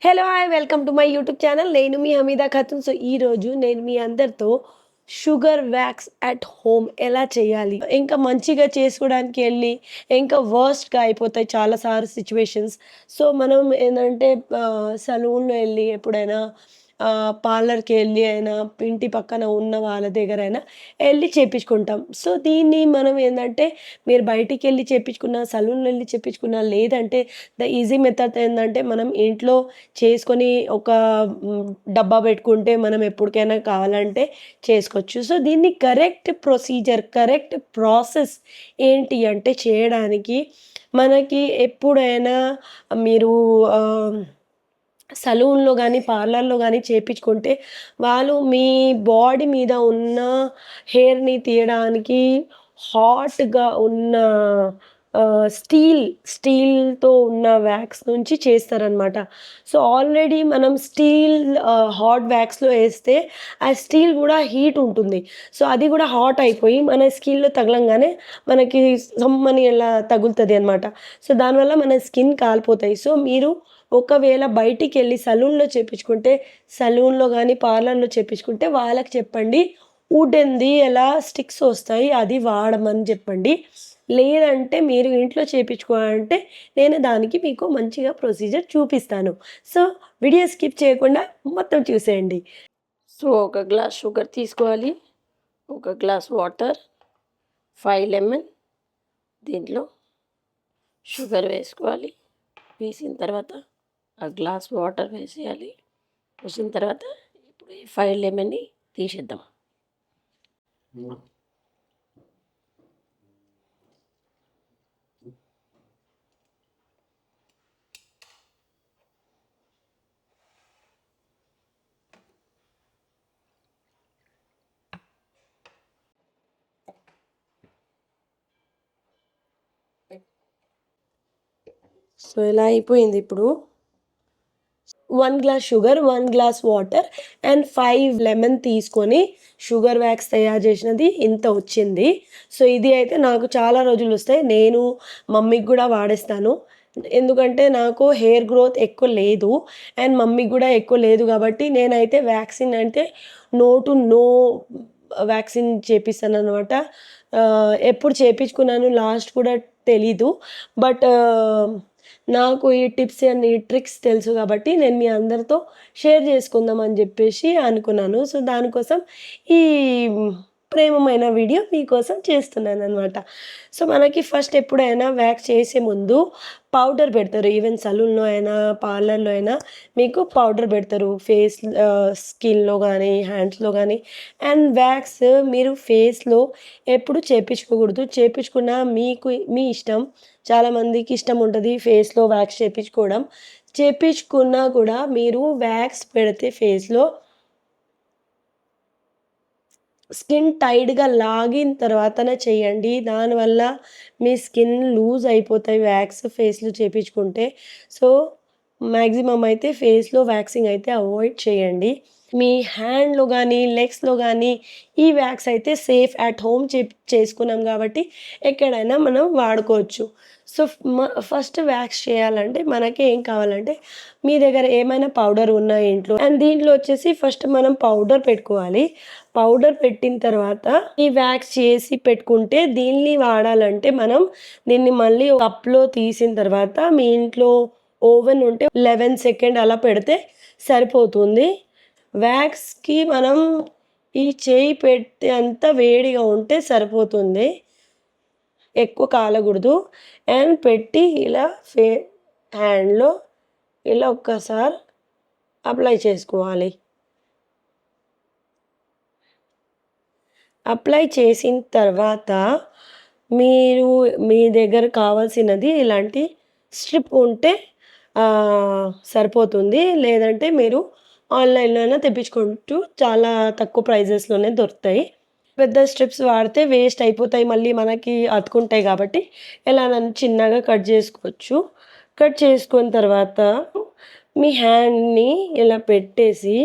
Hello hi welcome to my YouTube channel. నేను మీ Hamida Khatun. So ఈరోజు నేను మీ అందరితో షుగర్ వ్యాక్స్ అట్ హోమ్ ఎలా చేయాలి, ఇంకా మంచిగా చేసుకోవడానికి వెళ్ళి ఇంకా వర్స్ట్గా అయిపోతాయి చాలాసార్లు సిచ్యువేషన్స్. సో మనం ఏంటంటే సలూన్లో వెళ్ళి ఎప్పుడైనా పార్లర్‌కి వెళ్ళి అయినా, ఇంటి పక్కన ఉన్న వాళ్ళ దగ్గరైనా ఎళ్లి చేపించుకుంటాం. సో దీన్ని మనం ఏందంటే, మీరు బయటికెళ్ళి చేపించుకున్నా, సలూన్‌లో ఎళ్లి చేపించుకున్నా, లేదంటే ద ఈజీ మెథడ్ ఏందంటే, మనం ఇంట్లో చేసుకొని ఒక డబ్బా పెట్టుకుంటే మనం ఎప్పటికైనా కావాలంటే చేసుకోవచ్చు. సో దీన్ని కరెక్ట్ ప్రొసీజర్, కరెక్ట్ ప్రాసెస్ ఏంటి అంటే చేయడానికి, మనకి ఎప్పుడైనా మీరు సలూన్‌లో గానీ, పార్లర్‌లో గానీ చేపించుకుంటే, వాళ్ళు మీ బాడీ మీద ఉన్న హెయిర్‌ని తీయడానికి హాట్‌గా ఉన్న స్టీల్‌తో ఉన్న వ్యాక్స్ నుంచి చేస్తారనమాట. సో, ఆల్రెడీ మనం హాట్ వ్యాక్స్‌లో ఏస్తే, ఆ స్టీల్ గూడా హీట్ ఉంటుంది. సో, అది గూడా హాట్ అయిపోయి మన స్కిన్‌లో తగలంగానే మనకి సమ్మని ఇలా తగులుతది అనమాట. సో, దానివల్ల మన స్కిన్ కాలిపోతాయి. సో, మీరు ఒకవేళ బయటికెళ్ళి సలూన్‌లో చేపించుకుంటే, సలూన్‌లో గానీ, పార్లర్‌లో చేపించుకుంటే వాళ్ళకి చెప్పండి. వుడెన్‌ది ఎలా స్టిక్స్ ఒస్తాయి అది వాడమని జెప్పండి. లేదంటే మీరు ఇంట్లో చేపించుకోవాలంటే నేను దానికి మీకు మంచిగా ప్రొసీజర్ చూపిస్తాను. సో, వీడియో స్కిప్ చేయకుండా మొత్తం చూసేయండి. సో, ఒక గ్లాస్ షుగర్ తీసుకోవాలి. ఒక గ్లాస్ వాటర్, 5 లెమన్ దీంట్లో షుగర్ వేసుకోవాలి. వేసిన తర్వాత ఆ గ్లాస్ వాటర్ వేసేయాలి. వేసిన తర్వాత ఇప్పుడు ఈ 5 లెమన్‌ని తీసేద్దాం. సో, ఇలా అయిపోయింది ఇప్పుడు. 1 glass sugar, 1 glass water and 5 lemon తీసుకొని షుగర్ వ్యాక్స్ తయారు చేసినది ఇంత వచ్చింది. సో, ఇది అయితే నాకు చాలా రోజులొస్తాయి. నేను మమ్మీకి గూడా వాడేస్తాను. ఎందుకంటే నాకు హెయిర్ గ్రోత్ ఎక్కువ లేదు. అండ్ మమ్మీకి గూడా ఎక్కువ లేదు గాబట్టి నేనైతే వ్యాక్సిన్ అంటే నో టు నో వ్యాక్సిన్ చేపిస్తాననమాట. ఎప్పుడు చేపించుకున్నాను లాస్ట్ కూడా తెలీదు. బట్ నాకు ఈ టిప్స్ అండ్ ఈ ట్రిక్స్ తెలుసు కాబట్టి నేను మీ అందరితో షేర్ చేసుకుందాం అని చెప్పేసి అనుకున్నాను. సో, దానికోసం ఈ ప్రేమమైన వీడియో మీకోసం చేస్తున్నాననమాట. సో, మనకి ఫస్ట్ ఎప్పుడైనా వ్యాక్స్ చేసే ముందు పౌడర్ పెడతారు. ఈవెన్ సలూన్‌లో అయినా, పార్లర్‌లో అయినా మీకు పౌడర్ పెడతారు. స్కిన్‌లో గానీ, హ్యాండ్స్‌లో గానీ. అండ్ వ్యాక్స్ మీరు ఫేస్‌లో ఎప్పుడు చేపించుకోకూడదు. చేపించుకున్నా మీ ఇష్టం. చాలామందికి ఇష్టం ఉంటది ఫేస్‌లో వ్యాక్స్ చేపించుకోవడం. చేపించుకున్నా కూడా మీరు వ్యాక్స్ పెడితే ఫేస్‌లో స్కిన్ టైట్‌గా లాగిన తర్వాతనే చేయండి. దానివల్ల మీ స్కిన్ లూజ్ అయిపోతాయి వ్యాక్స్ ఫేస్‌లో చేపించుకుంటే. సో, మాక్సిమం అయితే ఫేస్‌లో వ్యాక్సింగ్ అయితే అవాయిడ్ చేయండి. మీ హ్యాండ్‌లో గానీ, లెగ్స్‌లో గానీ ఈ వ్యాక్స్ అయితే సేఫ్ అట్ హోమ్ చేసుకున్నాం కాబట్టి ఎక్కడైనా మనం వాడుకోవచ్చు. సో, ఫస్ట్ వ్యాక్స్ చేయాలంటే మనకి ఏం కావాలంటే మీ దగ్గర ఏమైనా పౌడర్ ఉన్నా ఇంట్లో అండ్ దీంట్లో వచ్చేసి ఫస్ట్ మనం పౌడర్ పెట్టుకోవాలి. పౌడర్ పెట్టిన తర్వాత ఈ వ్యాక్స్ చేసి పెట్టుకుంటే దీన్ని వాడాలంటే మనం దీన్ని మళ్ళీ కప్‌లో తీసిన తర్వాత మీ ఇంట్లో ఓవెన్ ఉంటే 11 సెకండ్ అలా పెడితే సరిపోతుంది. వ్యాక్స్‌కి మనం ఈ చేయి పెట్టే అంత వేడిగా ఉంటే సరిపోతుంది. ఎక్కువ కాలకూడదు. అండ్ పెట్టి ఇలా హ్యాండ్‌లో ఇలా ఒక్కసారి అప్లై చేసుకోవాలి. అప్లై చేసిన తర్వాత మీరు మీ దగ్గర కావాల్సినది ఇలాంటి స్ట్రిప్ ఉంటే సరిపోతుంది. లేదంటే మీరు ఆన్‌లైన్‌లో అయినా తెప్పించుకుంటూ చాలా తక్కువ ప్రైజెస్‌లోనే దొరుకుతాయి. పెద్ద స్ట్రిప్స్ వాడితే వేస్ట్ అయిపోతాయి. మళ్ళీ మనకి అతుకుంటాయి కాబట్టి ఎలానైనా చిన్నగా కట్ చేసుకోవచ్చు. కట్ చేసుకున్న తర్వాత మీ హ్యాండ్‌ని ఇలా పెట్టేసి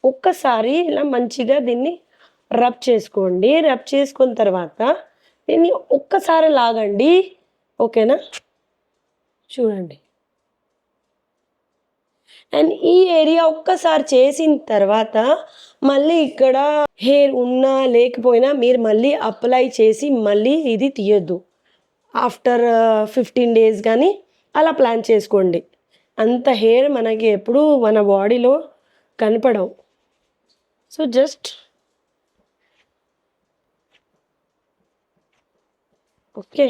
ఒక్కసారి ఇలా మంచిగా దీన్ని రబ్ చేసుకోండి. రబ్ చేసుకున్న తర్వాత దీన్ని ఒక్కసారి లాగండి. ఓకేనా? చూడండి. అండ్ ఈ ఏరియా ఒక్కసారి చేసిన తర్వాత మళ్ళీ ఇక్కడ హెయిర్ ఉన్నా లేకపోయినా మీరు మళ్ళీ అప్లై చేసి మళ్ళీ ఇది తీయొద్దు. ఆఫ్టర్ 15 డేస్ కానీ అలా ప్లాన్ చేసుకోండి. అంత హెయిర్ మనకి ఎప్పుడూ మన బాడీలో కనపడవు. So just okay.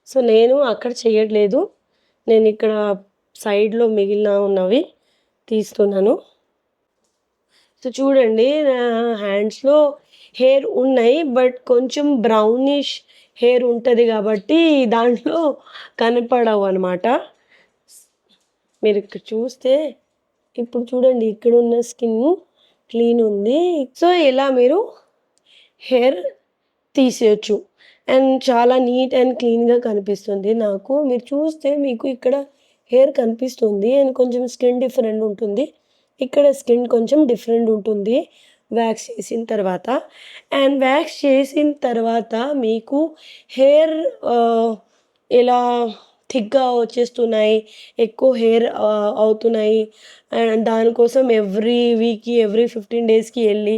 సో నేను అక్కడ చేయట్లేదు. నేను ఇక్కడ సైడ్‌లో మిగిలిన ఉన్నవి తీస్తున్నాను. సో చూడండి, నా హ్యాండ్స్‌లో హెయిర్ ఉన్నాయి. బట్ కొంచెం బ్రౌనిష్ హెయిర్ ఉంటది కాబట్టి దాంట్లో కనపడవనమాట. మీరు ఇక్కడ చూస్తే ఇప్పుడు చూడండి, ఇక్కడున్న స్కిన్ క్లీన్ ఉంది. సో ఇలా మీరు హెయిర్ తీసేయొచ్చు. అండ్ చాలా నీట్ అండ్ క్లీన్‌గా కనిపిస్తుంది నాకు. మీరు చూస్తే మీకు ఇక్కడ హెయిర్ కనిపిస్తుంది అండ్ కొంచెం స్కిన్ డిఫరెంట్ ఉంటుంది. ఇక్కడ స్కిన్ కొంచెం డిఫరెంట్ ఉంటుంది వ్యాక్స్ చేసిన తర్వాత. అండ్ వ్యాక్స్ చేసిన తర్వాత మీకు హెయిర్ ఇలా థిక్‌గా వచ్చేస్తున్నాయి, ఎక్కువ హెయిర్ అవుతున్నాయి. అండ్ దానికోసం ఎవ్రీ వీక్‌కి, ఎవ్రీ 15 డేస్‌కి వెళ్ళి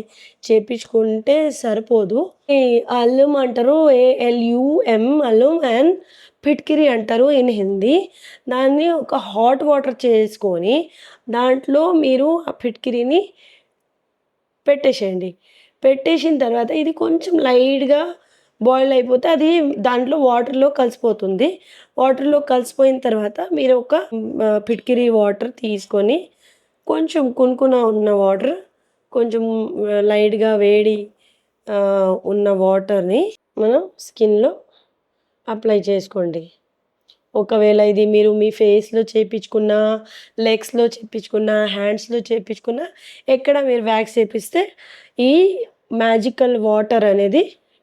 చేపించుకుంటే సరిపోదు. ఈ అల్లం అంటారు, ALUM అల్లం అండ్ ఫిట్కిరి అంటారు ఇన్ హిందీ. దాన్ని ఒక హాట్ వాటర్ చేసుకొని దాంట్లో మీరు ఆ ఫిట్కిరిని పెట్టేసేయండి. పెట్టేసిన తర్వాత ఇది కొంచెం లైట్‌గా బాయిల్ అయిపోతే అది దాంట్లో వాటర్‌లో కలిసిపోతుంది. వాటర్‌లో కలిసిపోయిన తర్వాత మీరు ఒక ఫిట్కిరి వాటర్ తీసుకొని కొంచెం కునుకున ఉన్న వాటర్, కొంచెం లైట్‌గా వేడి ఉన్న వాటర్‌ని మనం స్కిన్‌లో అప్లై చేసుకోండి. ఒకవేళ ఇది మీరు మీ ఫేస్‌లో చేపించుకున్నా, లెగ్స్‌లో చేపించుకున్నా, హ్యాండ్స్‌లో చేపించుకున్నా, ఎక్కడ మీరు వ్యాక్స్ చేపిస్తే ఈ మ్యాజికల్ వాటర్ అనేది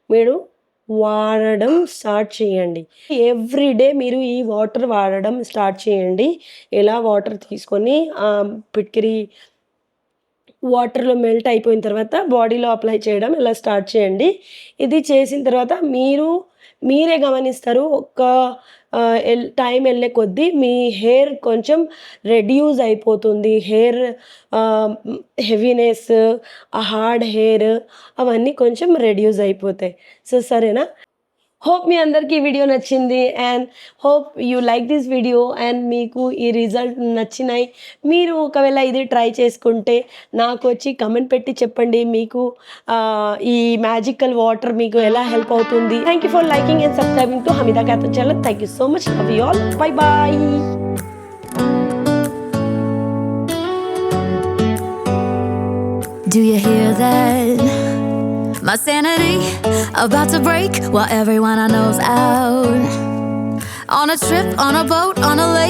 మీరు వాడడం స్టార్ట్ చేయండి. ఎవ్రీడే మీరు ఈ వాటర్ వాడడం స్టార్ట్ చేయండి. ఇలా వాటర్ తీసుకొని ఫిట్కిరి వాటర్‌లో మెల్ట్ అయిపోయిన తర్వాత బాడీలో అప్లై చేయడం ఇలా స్టార్ట్ చేయండి. ఇది చేసిన తర్వాత మీరే గమనిస్తారు. ఒక టైం వెళ్ళే కొద్దీ మీ హెయిర్ కొంచెం రెడ్యూస్ అయిపోతుంది. హెయిర్ హెవీనెస్, హార్డ్ హెయిర్ అవన్నీ కొంచెం రెడ్యూస్ అయిపోతాయి. సో సరేనా? హోప్ మీ అందరికీ ఈ వీడియో నచ్చింది and hope you like this video and మీకు ఈ రిజల్ట్ నచ్చినాయి. మీరు ఒకవేళ ఇది ట్రై చేసుకుంటే నాకు వచ్చి కమెంట్ పెట్టి చెప్పండి, మీకు ఈ మ్యాజికల్ వాటర్ మీకు ఎలా హెల్ప్ అవుతుంది. Thank you for liking and subscribing to Hamida Khatun channel. Thank you so much. Love you all. Bye bye. Do you hear that? My sanity about to break while everyone I know's out. On a trip, on a boat, on a lake.